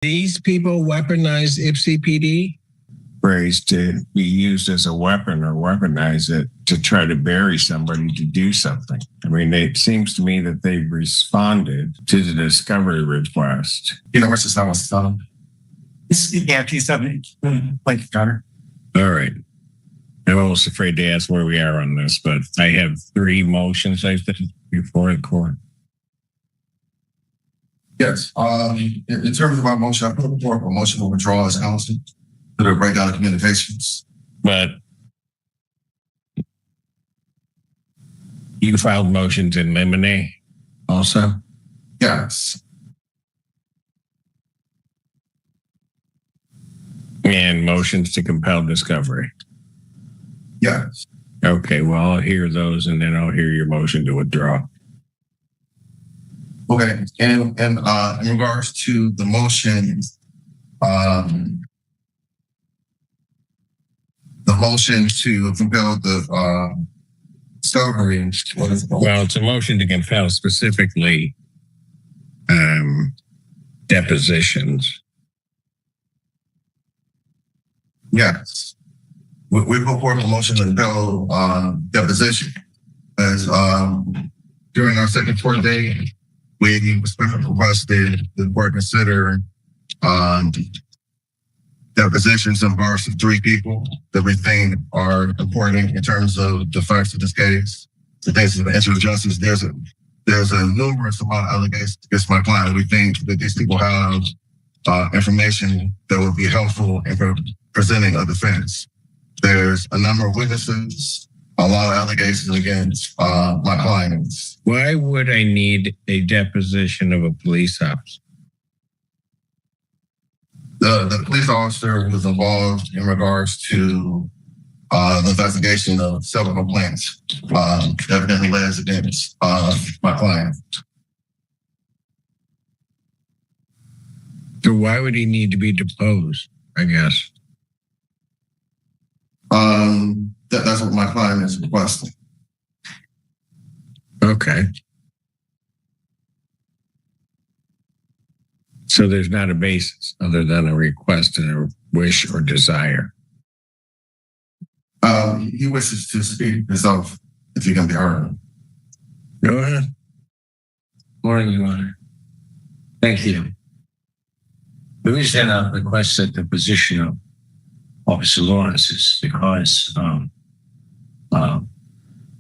These people weaponize IPSI-PD? Phrase to be used as a weapon or weaponize it to try to bury somebody to do something. I mean, it seems to me that they've responded to the discovery request. You know, it's not what's done. Yeah, please tell me. Thank you, Connor. All right. I'm almost afraid to ask where we are on this, but I have 3 motions, I think, before the court. Yes. In terms of our motion, I put forth a motion to withdraw as counsel to the breakdown of communications. But you filed motions in limine also? Yes. And motions to compel discovery? Yes. Okay, well, I'll hear those and then I'll hear your motion to withdraw. Okay, and in regards to the motion, to compel the discovery. Well, it's a motion to compel specifically depositions. Yes. We put forth a motion to compel deposition. As during our second court day, we requested the court consider depositions in regards to 3 people that we think are important in terms of the facts of this case. The case of the interest of justice, there's a numerous amount of allegations against my client. We think that these people have information that would be helpful in presenting a defense. There's a number of witnesses, a lot of allegations against my clients. Why would I need a deposition of a police officer? The police officer was involved in regards to the investigation of several complaints evidently led against my client. So why would he need to be deposed, I guess? That's what my client is requesting. Okay. So there's not a basis other than a request and a wish or desire. He wishes to speak himself if he can be heard. Go ahead. Morning, Your Honor. Thank you. The reason I requested the position of Officer Lawrence is because,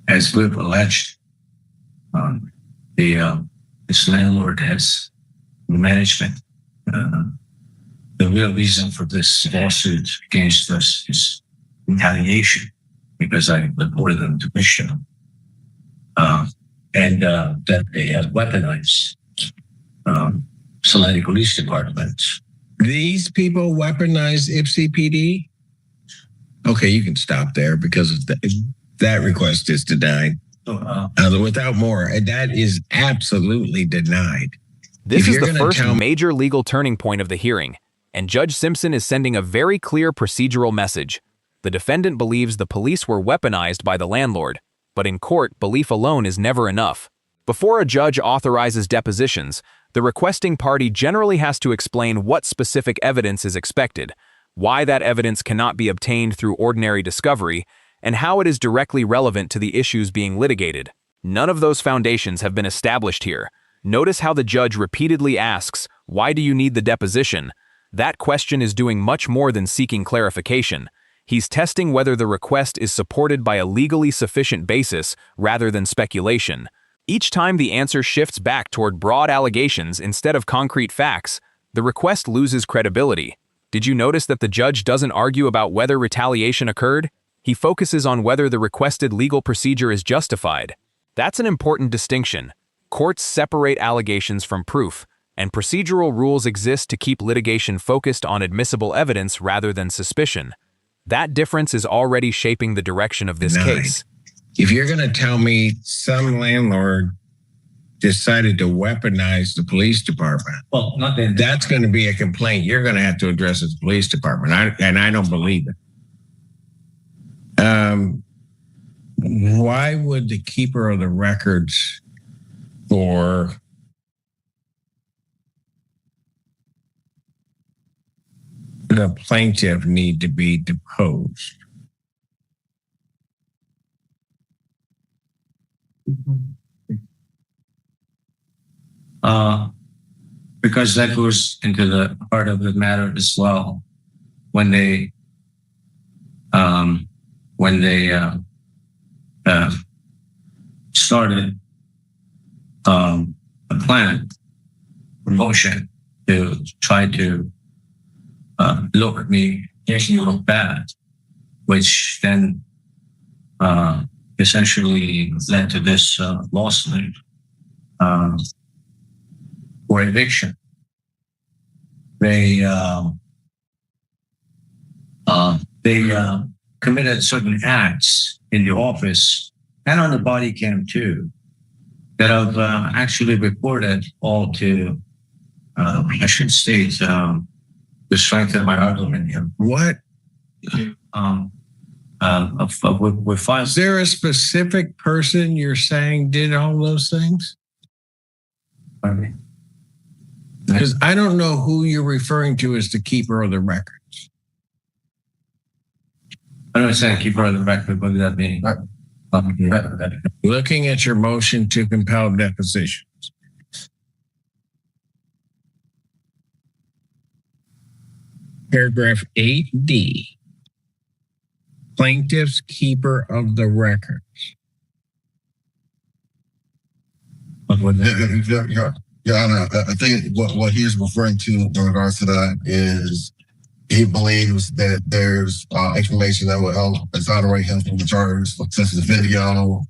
as we've alleged, this landlord has management. The real reason for this lawsuit against us is retaliation, because I reported them to Bishop, and that they have weaponized Salina Police Department. These people weaponize IPSI-PD? Okay, you can stop there because that request is denied. Without more, that is absolutely denied. This is the first major legal turning point of the hearing, and Judge Simpson is sending a very clear procedural message. The defendant believes the police were weaponized by the landlord, but in court, belief alone is never enough. Before a judge authorizes depositions, the requesting party generally has to explain what specific evidence is expected, why that evidence cannot be obtained through ordinary discovery, and how it is directly relevant to the issues being litigated. None of those foundations have been established here. Notice how the judge repeatedly asks, "Why do you need the deposition?" That question is doing much more than seeking clarification. He's testing whether the request is supported by a legally sufficient basis rather than speculation. Each time the answer shifts back toward broad allegations instead of concrete facts, the request loses credibility. Did you notice that the judge doesn't argue about whether retaliation occurred? He focuses on whether the requested legal procedure is justified. That's an important distinction. Courts separate allegations from proof, and procedural rules exist to keep litigation focused on admissible evidence rather than suspicion. That difference is already shaping the direction of this case. If you're going to tell me some landlord decided to weaponize the police department, Well, not then. that's going to be a complaint you're going to have to address as the police department, and I don't believe it. Why would the keeper of the records for the plaintiff need to be deposed? Because that goes into the heart of the matter as well. When they started a plan, promotion to try to look at me, making me look bad, which then essentially led to this lawsuit for eviction. They committed certain acts in the office and on the body cam too that I've actually reported all to, I should state, the strength of my argument here. What? We filed. Is there a specific person you're saying did all those things? Pardon me? Because I don't know who you're referring to as the keeper of the records. I don't understand keeper of the record. What does that mean? Looking at your motion to compel depositions. Paragraph 8D. Plaintiff's keeper of the records. Your Honor, I think what he's referring to in regards to that is he believes that there's information that will help exonerate him from the charges, such as video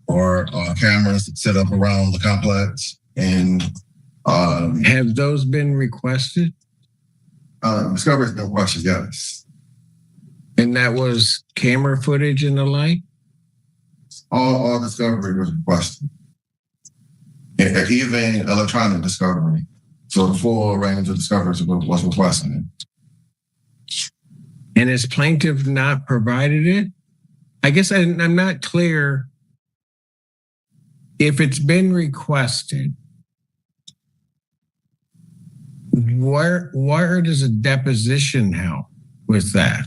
or cameras set up around the complex. And have those been requested? Discovery has been requested, yes. And that was camera footage and the like? All discovery was requested. Even electronic discovery. So the full range of discoveries was requested. And has plaintiff not provided it? I guess I'm not clear if it's been requested. Where does a deposition help with that?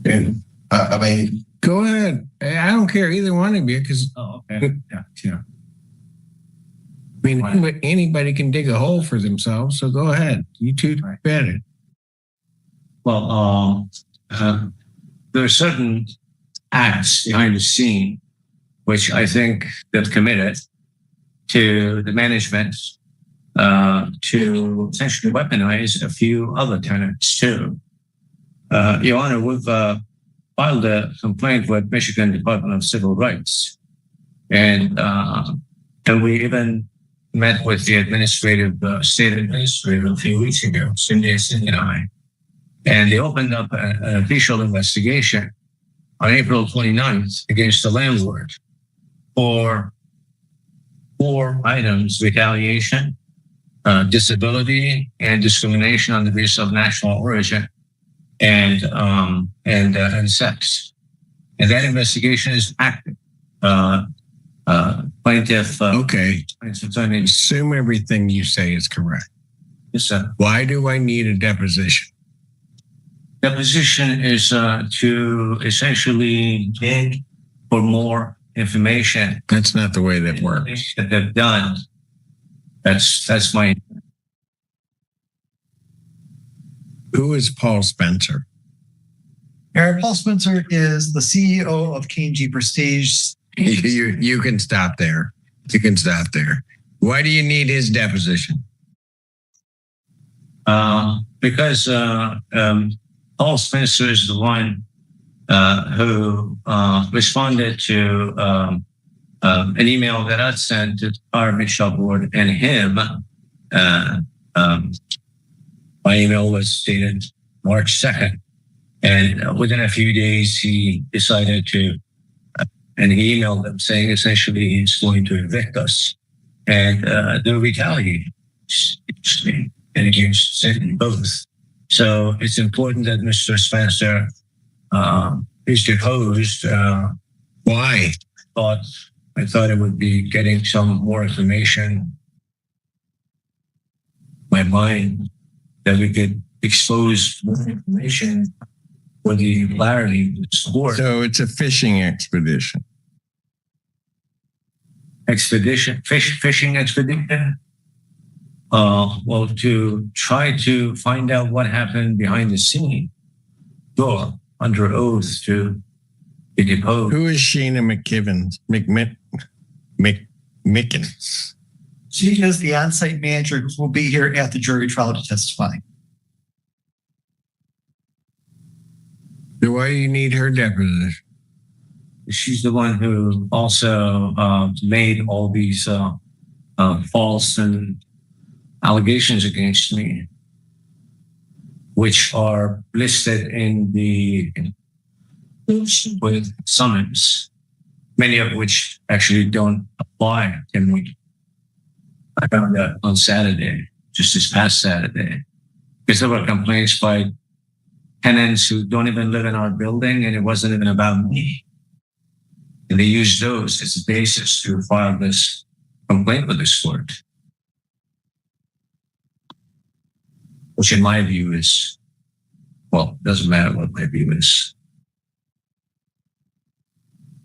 And I mean, go ahead. I don't care either one of you because okay. Yeah. I mean, anybody can dig a hole for themselves. So go ahead. You two bet it. Well, there are certain acts behind the scene which I think they've committed to the management to essentially weaponize a few other tenants too. Your Honor, we've filed a complaint with Michigan Department of Civil Rights, and we even met with the state administrator a few weeks ago, Cindy and I, and they opened up an official investigation on April 29th against the landlord for 4 items: retaliation, disability, and discrimination on the basis of national origin, and sex. And that investigation is active. Plaintiff. Okay. Plaintiff, assume everything you say is correct. Yes, sir. Why do I need a deposition? Deposition is to essentially dig for more information. That's not the way that works. That they've done. That's my. Who is Paul Spencer? Paul Spencer is the CEO of K&G Prestige. You can stop there. You can stop there. Why do you need his deposition? Because Paul Spencer is the one who responded to an email that I sent to our Mitchell board and him. My email was dated March 2nd. And within a few days, he decided to, and he emailed them saying essentially he's going to evict us. And they'll retaliate and against both. So it's important that Mr. Spencer is deposed. Why? I thought it would be getting some more information. mind that we could expose more information for the clarity of the court. So it's a fishing expedition. Fishing expedition. Well, to try to find out what happened behind the scene. Door under oath to be deposed. Who is Sheena Mickens? She is the on-site manager who will be here at the jury trial to testify. So why do you need her deposition? She's the one who also made all these false and allegations against me, which are listed in the with summons, many of which actually don't apply to me. I found out on Saturday, just this past Saturday, because there were complaints by tenants who don't even live in our building, and it wasn't even about me. And they used those as a basis to file this complaint with this court, which in my view is, well, doesn't matter what my view is.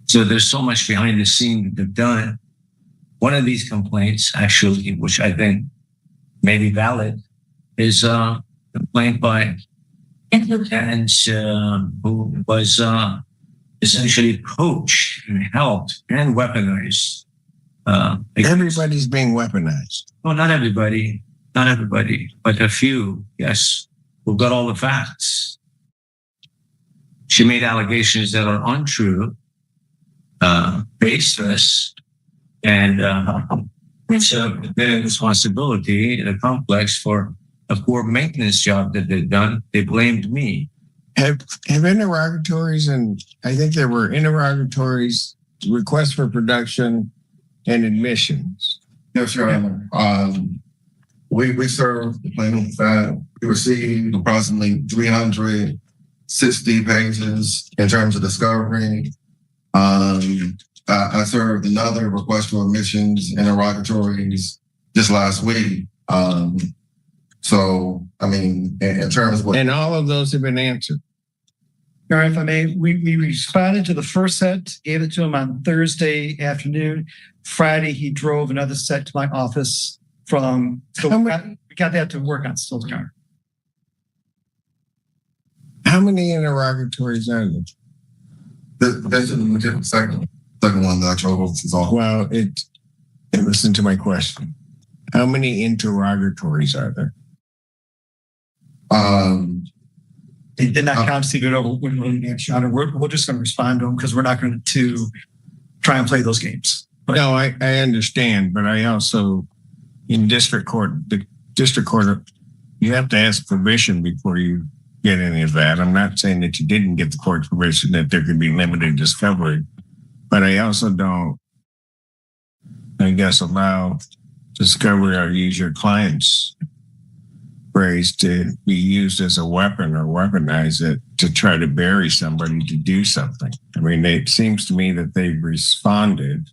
So there's so much behind the scene that they've done. One of these complaints, actually, which I think may be valid, is a complaint by tenants who was essentially poached and helped and weaponized. Everybody's being weaponized. Well, not everybody, but a few, yes, who got all the facts. She made allegations that are untrue, baseless, and it's a bit of responsibility in the complex for a poor maintenance job that they've done. They blamed me. Have interrogatories, and I think there were interrogatories, requests for production, and admissions. Yes, Your Honor. We served the plaintiff that we received approximately 360 pages in terms of discovery. I served another request for admissions interrogatories just last week. So, I mean, in terms of what... And all of those have been answered. All right, if I may, we responded to the first set, gave it to him on Thursday afternoon. Friday, he drove another set to my office from... So we got that to work on Stills Car. How many interrogatories are there? That's the second one that I drove is all. Well, listen to my question. How many interrogatories are there? They did not constitute over. We're just going to respond to them because we're not going to try and play those games. But, no, I understand, but I also, in district court, you have to ask permission before you get any of that. I'm not saying that you didn't get the court's permission, that there could be limited discovery, but I also don't, I guess, allow discovery or use your client's phrase to be used as a weapon or weaponize it to try to bury somebody to do something. I mean, it seems to me that they've responded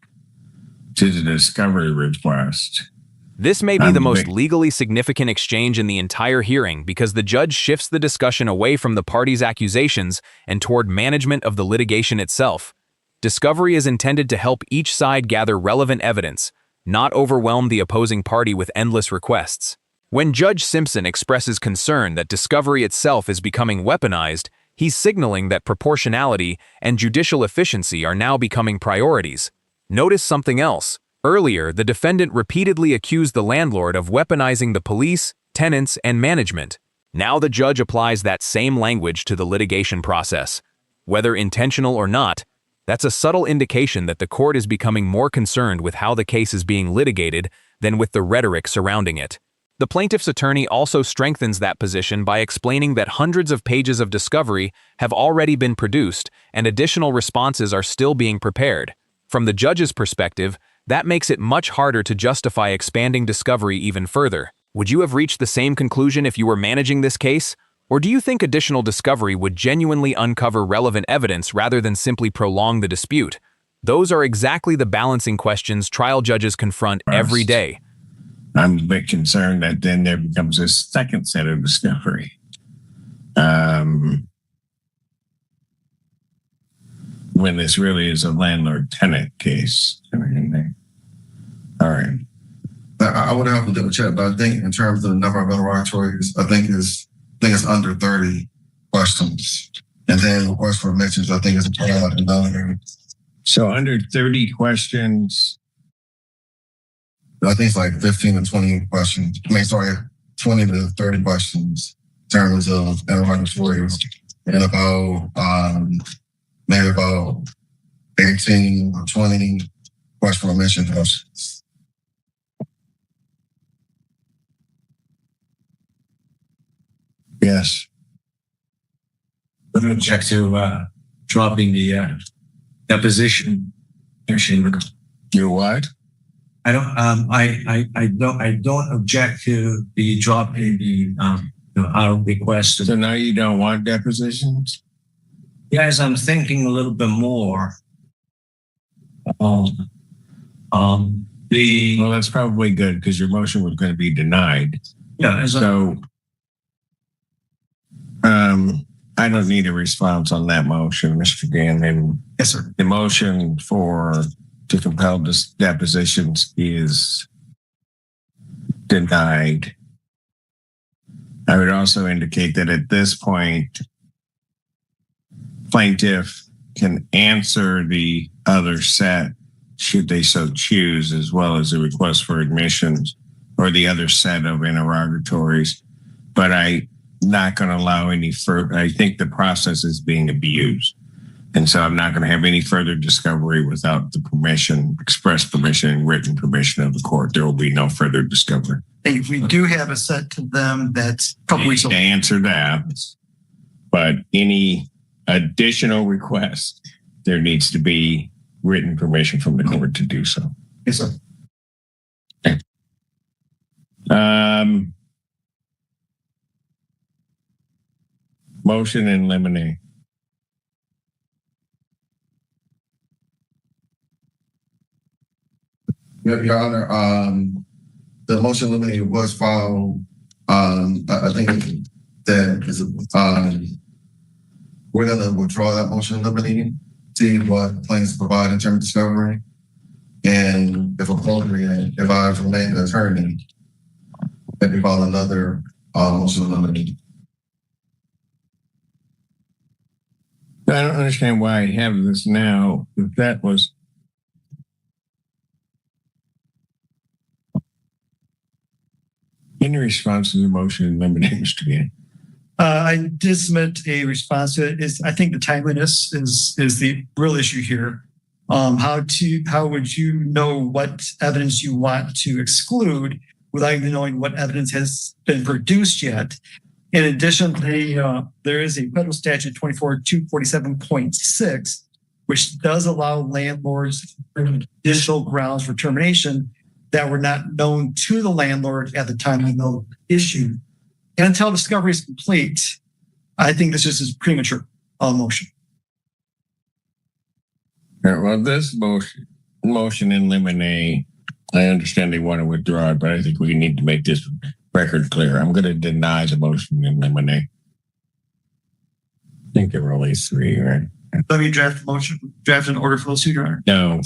to the discovery request. This may be the most legally significant exchange in the entire hearing because the judge shifts the discussion away from the parties' accusations and toward management of the litigation itself. Discovery is intended to help each side gather relevant evidence, not overwhelm the opposing party with endless requests. When Judge Simpson expresses concern that discovery itself is becoming weaponized, he's signaling that proportionality and judicial efficiency are now becoming priorities. Notice something else. Earlier, the defendant repeatedly accused the landlord of weaponizing the police, tenants, and management. Now the judge applies that same language to the litigation process. Whether intentional or not, that's a subtle indication that the court is becoming more concerned with how the case is being litigated than with the rhetoric surrounding it. The plaintiff's attorney also strengthens that position by explaining that hundreds of pages of discovery have already been produced and additional responses are still being prepared. From the judge's perspective, that makes it much harder to justify expanding discovery even further. Would you have reached the same conclusion if you were managing this case? Or do you think additional discovery would genuinely uncover relevant evidence rather than simply prolong the dispute? Those are exactly the balancing questions trial judges confront every day. I'm a bit concerned that then there becomes a second set of discovery. When this really is a landlord-tenant case. All right. I would have to double check, but I think in terms of the number of interrogatories, I think it's under 30 questions. And then the request for mentions, I think it's another. So under 30 questions. I think it's like 15 to 20 questions. 20 to 30 questions in terms of interrogatories, and about maybe about 18 or 20 question for mention questions. Yes. I don't object to dropping the deposition. You what? I don't object to the dropping the our request. So now you don't want depositions? Guys, I'm thinking a little bit more. Well, that's probably good because your motion was going to be denied. Yeah. So, I don't need a response on that motion, Mr. Gannon. Yes, sir. The motion to compel this depositions is denied. I would also indicate that at this point, plaintiff can answer the other set should they so choose, as well as a request for admissions or the other set of interrogatories. But I'm not going to allow any further. I think the process is being abused. And so I'm not going to have any further discovery without the permission, express permission, and written permission of the court. There will be no further discovery. If we do have a set to them that's a couple weeks to answer that, but any additional requests, there needs to be written permission from the court to do so. Yes, sir. Okay. Motion in limine. Your Honor, the motion limited was filed. I think that is we're going to withdraw that motion limited, see what plans to provide in terms of discovery, and if appropriate, if I remain an attorney, maybe file another motion limited. I don't understand why I have this now. If that was in response to the motion in limine, Mr. Gann. I did submit a response to it. I think the timeliness is the real issue here. How would you know what evidence you want to exclude without even knowing what evidence has been produced yet? In addition, there is a federal statute 24247.6, which does allow landlords additional grounds for termination that were not known to the landlord at the time of the issue. And until discovery is complete, I think this is premature motion. Well, this motion in limine, I understand they want to withdraw it, but I think we need to make this record clear. I'm going to deny the motion in limine. I think there were only three, right? Let me draft an order for those two, Your Honor. No,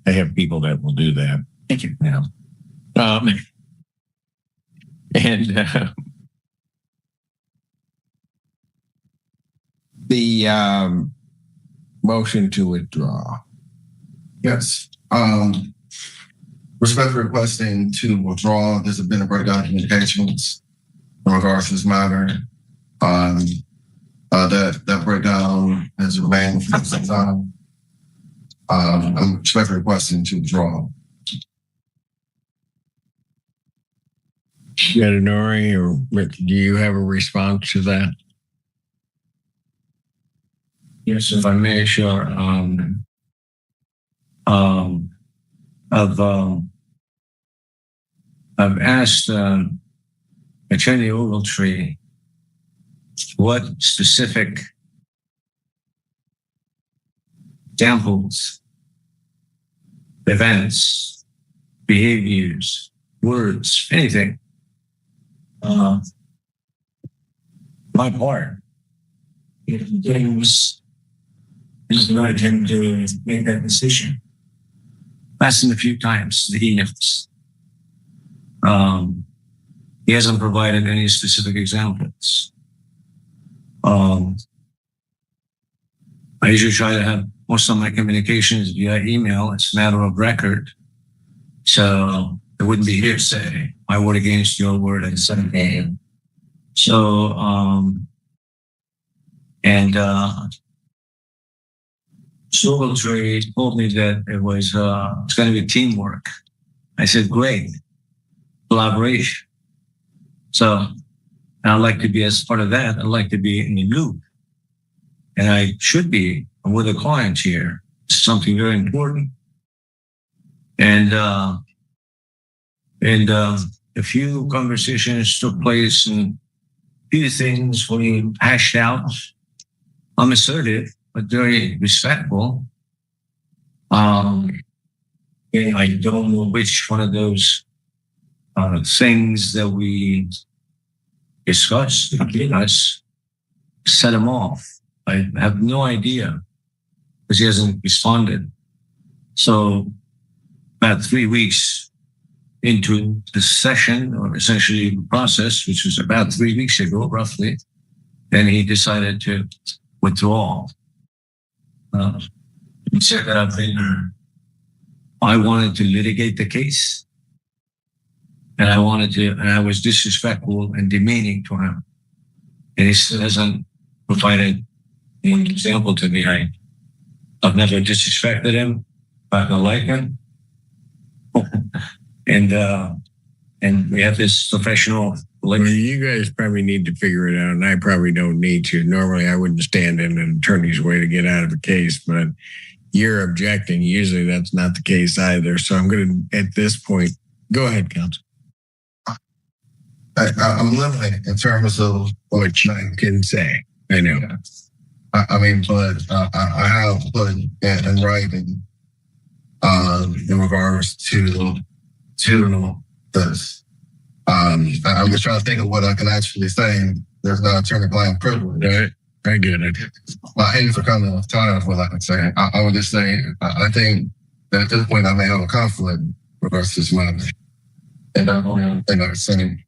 I have people that will do that. Thank you. Yeah. The motion to withdraw. Yes. Respectfully requesting to withdraw. There's been a breakdown in communications in regards to this matter. That breakdown has remained for some time. I'm respectfully requesting to withdraw. Yadanori, or do you have a response to that? Yes, if I may, sure. I've asked Attorney Ogletree what specific examples, events, behaviors words, anything. My part. It was right him to make that decision. Asked him a few times, the emails. He hasn't provided any specific examples. I usually try to have most of my communications via email. It's a matter of record. So it wouldn't be hearsay. My word against your word and something. So, Trade told me that it's going to be teamwork. I said, great. Collaboration. So I'd like to be as part of that. I'd like to be in the loop. And I should be with the clients here. It's something very important. And a few conversations took place and a few things were hashed out. I'm assertive, but very respectful. And I don't know which one of those things that we discussed between us set him off. I have no idea because he hasn't responded. So about 3 weeks into the session, or essentially the process, which was about 3 weeks ago, roughly, then he decided to withdraw. He said that I wanted to litigate the case, and I was disrespectful and demeaning to him. And he still hasn't provided an example to me. I've never disrespected him, but I don't like him. And we have this professional. Well, you guys probably need to figure it out, and I probably don't need to. Normally, I wouldn't stand in an attorney's way to get out of a case, but you're objecting. Usually, that's not the case either. So I'm going to, at this point, go ahead, counsel. I'm limited in terms of what you can say. I know. I mean, but I have put in writing in regards to this. I'm just trying to think of what I can actually say. There's no attorney-client privilege. Right. I get it. My hands are kind of tired of what I can say. I would just say, I think that at this point I may have a conflict with regards to this matter. And I'm saying,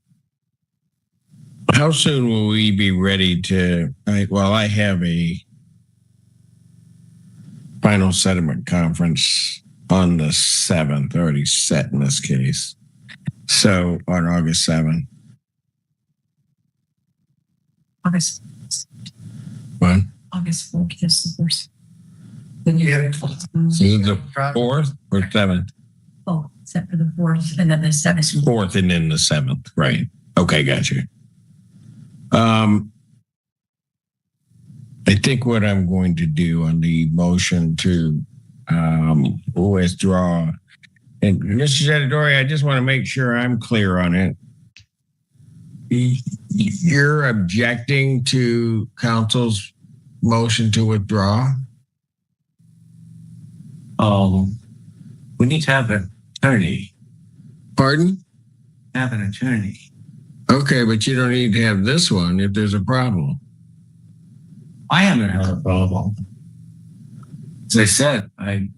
how soon will we be ready to? I have a final settlement conference on the 7th, already set in this case. So on August 7th. August. What? August 4th is the first. Then you have the 4th or 7th? Oh, except for the 4th and then the 7th. 4th and then the 7th. Right. Okay, got you. I think what I'm going to do on the motion to withdraw, and Mr. Sedadori, I just want to make sure I'm clear on it. You're objecting to counsel's motion to withdraw? We need to have an attorney. Pardon? Have an attorney. Okay, but you don't need to have this one if there's a problem. I haven't had a problem. As I said, I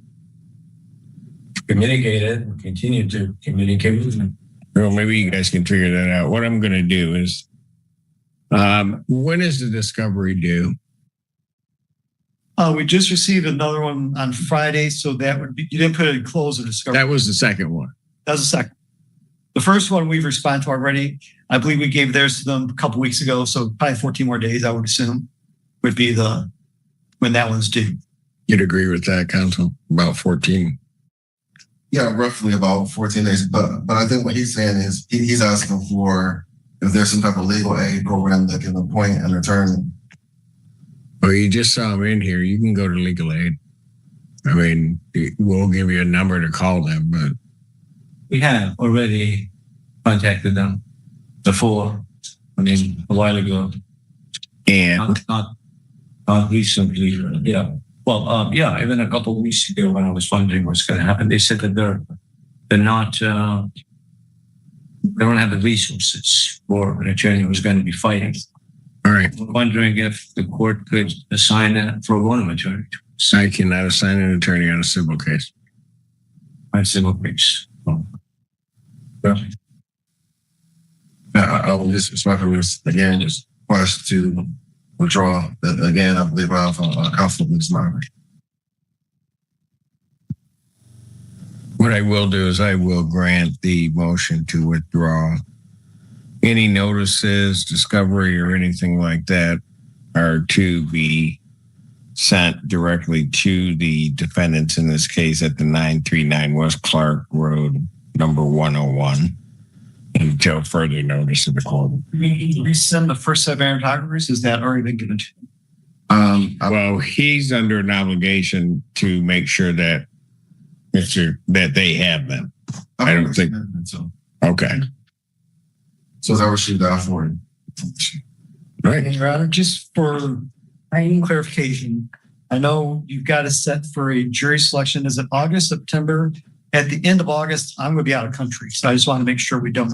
communicated and continue to communicate with them. Well, maybe you guys can figure that out. What I'm going to do is, when is the discovery due? We just received another one on Friday, so that would be, you didn't put it in close of discovery. That was the second one. That was the second. The first one we've responded to already. I believe we gave theirs to them a couple weeks ago, so probably 14 more days, I would assume, would be when that one's due. You'd agree with that, counsel? About 14? yeah, roughly about 14 days. But I think what he's saying is he's asking for if there's some type of legal aid program that can appoint an attorney. Well, you just saw him in here. You can go to legal aid. I mean, we'll give you a number to call them, but we have already contacted them before. I mean, a while ago. And not recently. Yeah. Well, yeah, even a couple of weeks ago when I was wondering what's going to happen, they said that they're not they don't have the resources for an attorney who's going to be fighting. All right. We're wondering if the court could assign a pro bono attorney I cannot assign an attorney on a civil case. on civil case. I will just again just request to withdraw. Again, I believe I have counsel in this matter. What I will do is I will grant the motion to withdraw. Any notices, discovery, or anything like that are to be sent directly to the defendants in this case at the 939 West Clark Road, number 101, until further notice of the court. We send the first set of interrogatories. Has that already been given to him? Well, he's under an obligation to make sure that that they have them. I don't think so. Okay. So I received that for him. Right. And Your Honor, just for clarification, I know you've got it set for a jury selection. Is it August, September? At the end of August, I'm going to be out of country. So I just want to make sure we don't.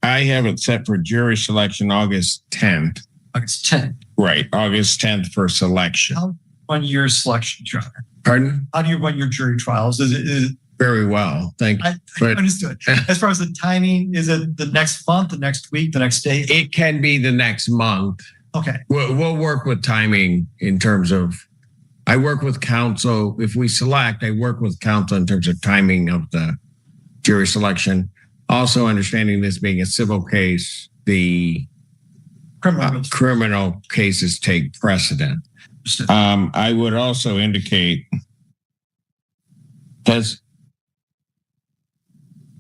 I have it set for jury selection August 10th. August 10th. Right. August 10th for selection. How 1 year selection, Your Honor? Pardon? How do you run your jury trials? Is it Very well. Thank you. I understood. As far as the timing, is it the next month, the next week, the next day? It can be the next month. Okay. We'll work with timing in terms of, I work with counsel. If we select, I work with counsel in terms of timing of the jury selection. Also understanding this being a civil case, the criminal cases take precedent. I would also indicate,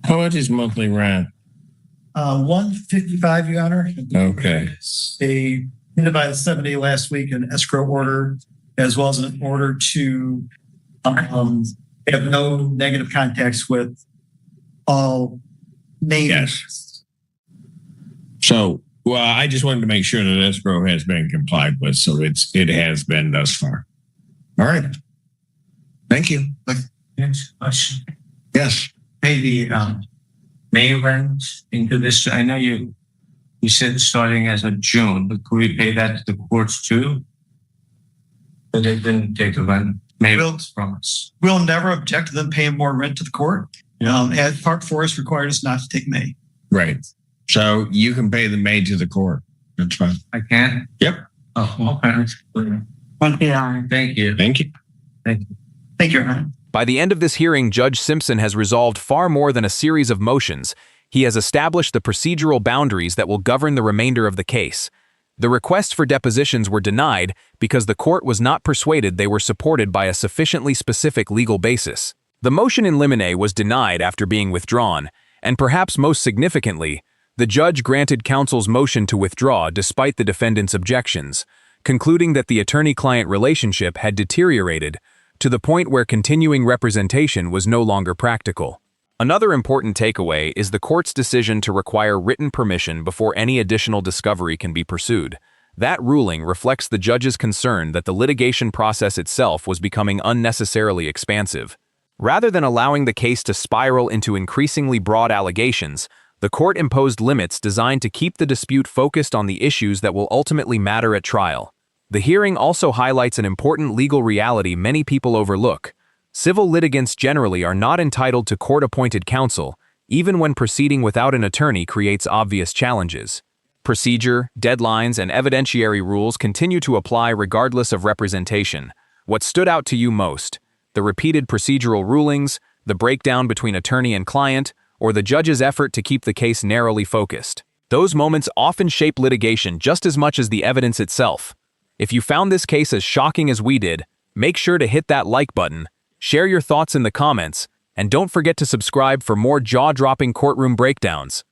how much is monthly rent? 155, Your Honor. Okay. They ended by the 7-day last week an escrow order, as well as an order to have no negative contacts with all named. Yes. So, well, I just wanted to make sure that escrow has been complied with, so it has been thus far. All right. Thank you. Next question. Yes. Pay the May rent into this. I know you said starting as of June, but could we pay that to the courts too? But they didn't take the rent May from us. We'll never object to them paying more rent to the court. As Part 4 has required us not to take May. Right. So you can pay the May to the court. That's fine. I can? Yep. Oh, okay. Thank you. Thank you. Thank you, Your Honor. By the end of this hearing, Judge Simpson has resolved far more than a series of motions. He has established the procedural boundaries that will govern the remainder of the case. The requests for depositions were denied because the court was not persuaded they were supported by a sufficiently specific legal basis. The motion in limine was denied after being withdrawn, and perhaps most significantly, the judge granted counsel's motion to withdraw despite the defendant's objections, concluding that the attorney-client relationship had deteriorated to the point where continuing representation was no longer practical. Another important takeaway is the court's decision to require written permission before any additional discovery can be pursued. That ruling reflects the judge's concern that the litigation process itself was becoming unnecessarily expansive. Rather than allowing the case to spiral into increasingly broad allegations, the court imposed limits designed to keep the dispute focused on the issues that will ultimately matter at trial. The hearing also highlights an important legal reality many people overlook. Civil litigants generally are not entitled to court-appointed counsel, even when proceeding without an attorney creates obvious challenges. Procedure, deadlines, and evidentiary rules continue to apply regardless of representation. What stood out to you most? The repeated procedural rulings, the breakdown between attorney and client, or the judge's effort to keep the case narrowly focused? Those moments often shape litigation just as much as the evidence itself. If you found this case as shocking as we did, make sure to hit that like button, share your thoughts in the comments, and don't forget to subscribe for more jaw-dropping courtroom breakdowns.